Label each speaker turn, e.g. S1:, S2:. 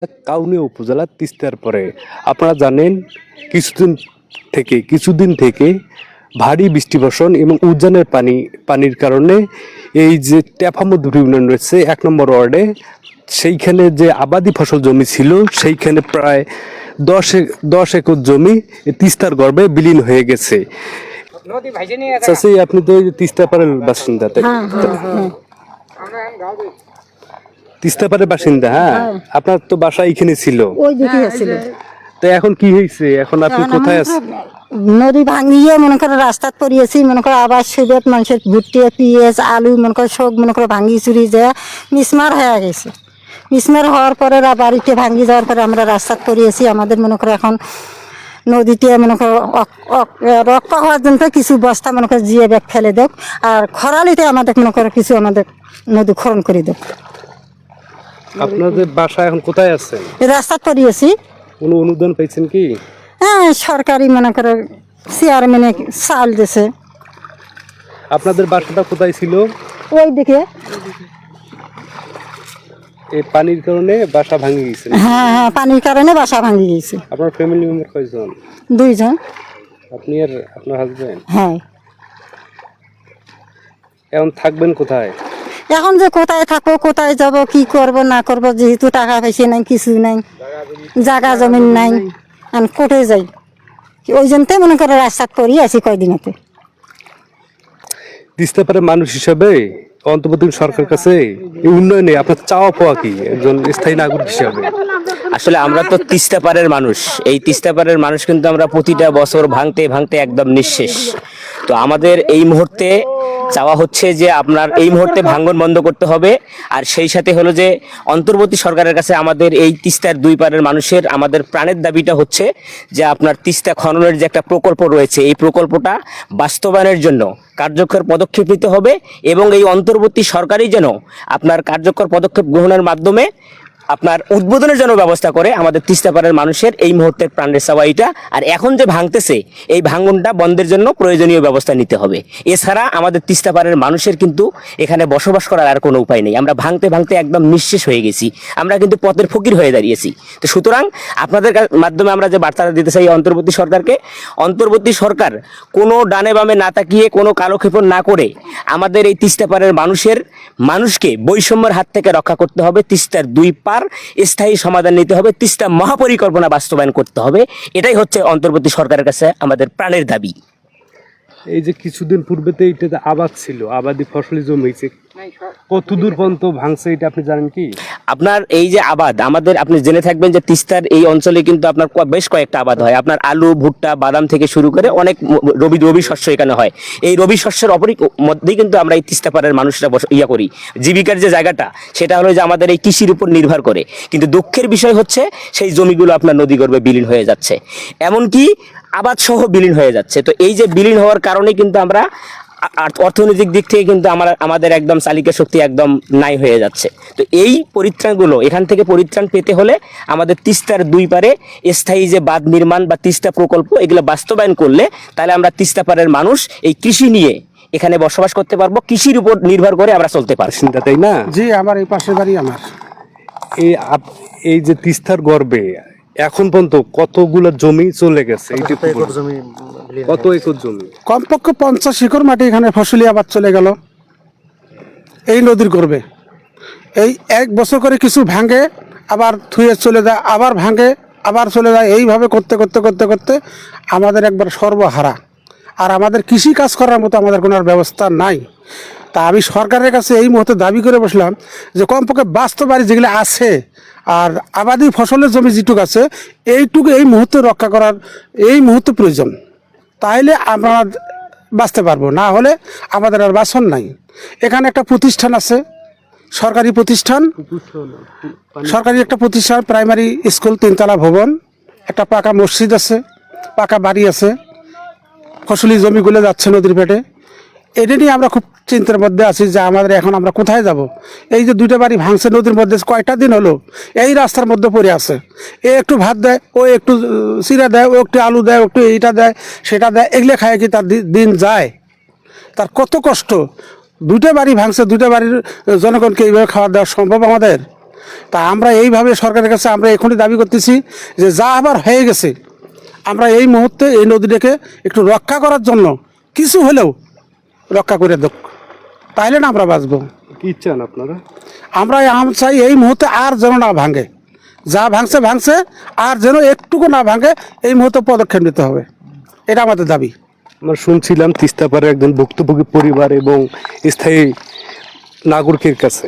S1: কাউনিয়া উপজেলা তিস্তার পরে আপনারা জানেন কিছুদিন থেকে ভারী বৃষ্টি বর্ষণ এবং উজানের পানির কারণে এই যে টেপামধুর ইউনিয়ন রয়েছে 1 নম্বর ওয়ার্ডে, সেইখানে যে আবাদি ফসল জমি ছিল সেইখানে প্রায় 10 একর জমি তিস্তার গর্ভে বিলীন হয়ে গেছে। চাচি, আপনি তো তিস্তাপাড়ের বাসিন্দা, তাই? তিস্তাপাড়ের বাসিন্দা, হ্যাঁ। আপনার তো বাসা এখানে ছিল,
S2: ওই দিকে ছিল।
S1: তো এখন কি হয়েছে? এখন আপনি কোথায় আছেন?
S2: নদী ভাঙিয়ে মনে করে রাস্তাত পড়িয়েছি, মনে করে আবার সুবেত মানুষের ভুট্টি পিঁয়াজ আলু মনে করে সব মনে করে ভাঙি চুরি যায় মিসমার হয়ে গেছে। মিসমার হওয়ার পরে বাড়িতে ভাঙি যাওয়ার পরে আমরা রাস্তাত পড়িয়েছি। আমাদের মনে করে এখন নদীতে মনে করে রক্ত হওয়ার জন্য কিছু বস্তা মনে করে জিয়ে ব্যাগ ফেলে দেখ, আর খরালিতে আমাদের মনে করে কিছু আমাদের নদী খরণ করে দেখ।
S1: আপনাদের বাসা এখন কোথায় আছেন?
S2: রাস্তাত পড়িয়েছি।
S1: কোনো অনুদান পাইছেন কি?
S2: হ্যাঁ, সরকারি মনে করে চেয়ারম্যানে চাল দিছে।
S1: আপনাদের বাসাটা কোথায় ছিল?
S2: ওই দিকে।
S1: এই পানির কারণে বাসা ভাঙে গেছে?
S2: হ্যাঁ হ্যাঁ, পানির কারণে বাসা ভাঙি গেছে।
S1: আপনার ফ্যামিলি মেম্বার কয়জন?
S2: 2 জন।
S1: আপনি আর আপনার হাজবেন্ড?
S2: হ্যাঁ।
S1: এখন থাকবেন কোথায়?
S2: এখন যে কোথায় থাকবো, কোথায় যাব, কি করব না করব, যেহেতু টাকা পয়সা নাই, কিছু নাই, জায়গা জমিন নাই, আমি কোথায় যাই? ওই জন্যতে মনে করে রাস্তাত পড়ি আছি কয়দিনতে।
S1: তিস্তাপাড়ের মানুষ হিসাবে অন্তর্বর্তী সরকার কাছে এই উন্নয়নে আপনার চাওয়া পাওয়া কি একজন স্থায়ী নাগরিক হিসাবে?
S3: আসলে আমরা তো তিস্তাপাড়ের মানুষ, এই তিস্তাপাড়ের মানুষ কিন্তু আমরা প্রতিটা বছর ভাঙতে ভাঙতে একদম নিঃশেষ। তো আমাদের এই মুহূর্তে চাওয়া হচ্ছে যে আপনার এই মুহূর্তে ভাঙন বন্ধ করতে হবে, আর সেই সাথে হলো যে অন্তর্বর্তী সরকারের কাছে আমাদের এই তিস্তার 2 পাড়ের মানুষের আমাদের প্রাণের দাবিটা হচ্ছে যে আপনার তিস্তা খননের যে একটা প্রকল্প রয়েছে, এই প্রকল্পটা বাস্তবায়নের জন্য কার্যকর পদক্ষেপ নিতে হবে, এবং এই অন্তর্বর্তী সরকারই যেন আপনার কার্যকর পদক্ষেপ গ্রহণের মাধ্যমে আপনার উদ্বোধনের জন্য ব্যবস্থা করে আমাদের তিস্তাপাড়ের মানুষের এই মুহূর্তের প্রাণের চাওয়া এইটা। আর এখন যে ভাঙতেছে এই ভাঙনটা বন্ধের জন্য প্রয়োজনীয় ব্যবস্থা নিতে হবে। এছাড়া আমাদের তিস্তাপাড়ের মানুষের কিন্তু এখানে বসবাস করার আর কোনো উপায় নেই। আমরা ভাঙতে ভাঙতে একদম নিঃশেষ হয়ে গেছি, আমরা কিন্তু পথের ফকির হয়ে দাঁড়িয়েছি। তো সুতরাং আপনাদের মাধ্যমে আমরা যে বার্তাটা দিতে চাই অন্তর্বর্তী সরকারকে, অন্তর্বর্তী সরকার কোনো ডানে বামে না তাকিয়ে, কোনো কালক্ষেপণ না করে আমাদের এই তিস্তাপাড়ের মানুষকে বৈষম্যের হাত থেকে রক্ষা করতে হবে। তিস্তার 2 পার স্থায়ী সমাধান নিতে হবে, তিস্তা মহাপরিকল্পনা বাস্তবায়ন করতে হবে। এটাই হচ্ছে অন্তর্বর্তী সরকারের কাছে আমাদের প্রাণের দাবি।
S1: এই যে কিছুদিন পূর্বেতে এটা আবাদ ছিল, আবাদি ফসলি জমি হয়েছে, কত দূর পর্যন্ত ভাঙছে এটা আপনি জানেন কি?
S3: আপনার এই যে আবাদ, আমাদের আপনি জেনে থাকবেন যে তিস্তার এই অঞ্চলে কিন্তু আপনার বেশ কয়েকটা আবাদ হয়। আপনার আলু, ভুট্টা, বাদাম থেকে শুরু করে অনেক রবি শস্য এখানে হয়। এই রবি শস্যের মধ্যেই কিন্তু আমরা এই তিস্তাপাড়ের মানুষরা করি। জীবিকার যে জায়গাটা সেটা হলো যে আমাদের এই কৃষির উপর নির্ভর করে, কিন্তু দুঃখের বিষয় হচ্ছে সেই জমিগুলো আপনার নদীগর্ভে বিলীন হয়ে যাচ্ছে, এমনকি আবাদ সহ বিলীন হয়ে যাচ্ছে। তো এই যে বিলীন হওয়ার কারণে কিন্তু আমরা অর্থনৈতিক দিক থেকে কিন্তু আমাদের একদম চালিকা শক্তি একদম নাই হয়ে যাচ্ছে। তো এই পরিত্রাণগুলো, এখান থেকে পরিত্রাণ পেতে হলে আমাদের তিস্তার 2 পারে স্থায়ী যে বাঁধ নির্মাণ বা তিস্তা প্রকল্প, এগুলো বাস্তবায়ন করলে তাহলে আমরা তিস্তাপাড়ের মানুষ এই কৃষি নিয়ে এখানে বসবাস করতে পারবো, কৃষির উপর নির্ভর করে আমরা চলতে পারবো,
S1: তাই না?
S4: জি, আমার এই পাশের বাড়ি। আমার
S1: এই যে তিস্তার গর্ভে এখন পর্যন্ত কতগুলো জমি চলে গেছে? কত একর জমি?
S4: কমপক্ষে 50 একর মাটি এখানে ফসলি আবাদ চলে গেল এই নদীর গর্ভে। এই 1 বছর করে কিছু ভাঙে, আবার থুয়ে চলে যায়, আবার ভাঙে, আবার চলে যায়, এইভাবে করতে করতে করতে করতে আমাদের একবার সর্বহারা। আর আমাদের কৃষি কাজ করার মতো আমাদের কোনো ব্যবস্থা নাই। তা আমি সরকারের কাছে এই মুহূর্তে দাবি করে বসলাম যে কমপক্ষে বাস্তবায়ী যেগুলো আছে আর আবাদি ফসলের জমি যেটুকু আছে এইটুকু এই মুহূর্তে রক্ষা করার এই মুহূর্তে প্রয়োজন। তাইলে আমরা বাঁচতে পারবো, না হলে আমাদের আর বাঁচন নাই। এখানে একটা প্রতিষ্ঠান আছে, সরকারি প্রতিষ্ঠান, সরকারি একটা প্রতিষ্ঠান, প্রাইমারি স্কুল, 3 তলা ভবন, একটা পাকা মসজিদ আছে, পাকা বাড়ি আছে, ফসলি জমিগুলো যাচ্ছে নদীর পেটে। এটা নিয়ে আমরা খুব চিন্তার মধ্যে আছি যে আমাদের এখন আমরা কোথায় যাব। এই যে 2টা বাড়ি ভাঙছে নদীর মধ্যে, কয়টা দিন হলো এই রাস্তার মধ্যে পড়ে আছে। এ একটু ভাত দেয়, ও একটু চিরা দেয়, ও একটু আলু দেয়, একটু এইটা দেয় সেটা দেয়, এগুলো খায় কি তার দিন যায়? তার কত কষ্ট। 2টা বাড়ি ভাঙছে, 2টা বাড়ির জনগণকে এইভাবে খাওয়া দেওয়া সম্ভব আমাদের? তা আমরা এইভাবে সরকারের কাছে আমরা এখনই দাবি করতেছি যে যা আবার হয়ে গেছে আমরা এই মুহূর্তে এই নদীটাকে একটু রক্ষা করার জন্য কিছু হলেও রক্ষা করে দেব, তাইলে না আমরা বাঁচবো।
S1: কি চান আপনারা?
S4: আমরা চাই এই মুহূর্তে আর যেন না ভাঙে, যা ভাঙছে ভাঙছে, আর যেন একটুকু না ভাঙে এই মুহূর্তে পদক্ষেপ নিতে হবে, এটা আমাদের দাবি।
S1: আমরা শুনছিলাম তিস্তাপাড়ের একজন ভুক্তভোগী পরিবার এবং স্থায়ী নাগরিকের কাছে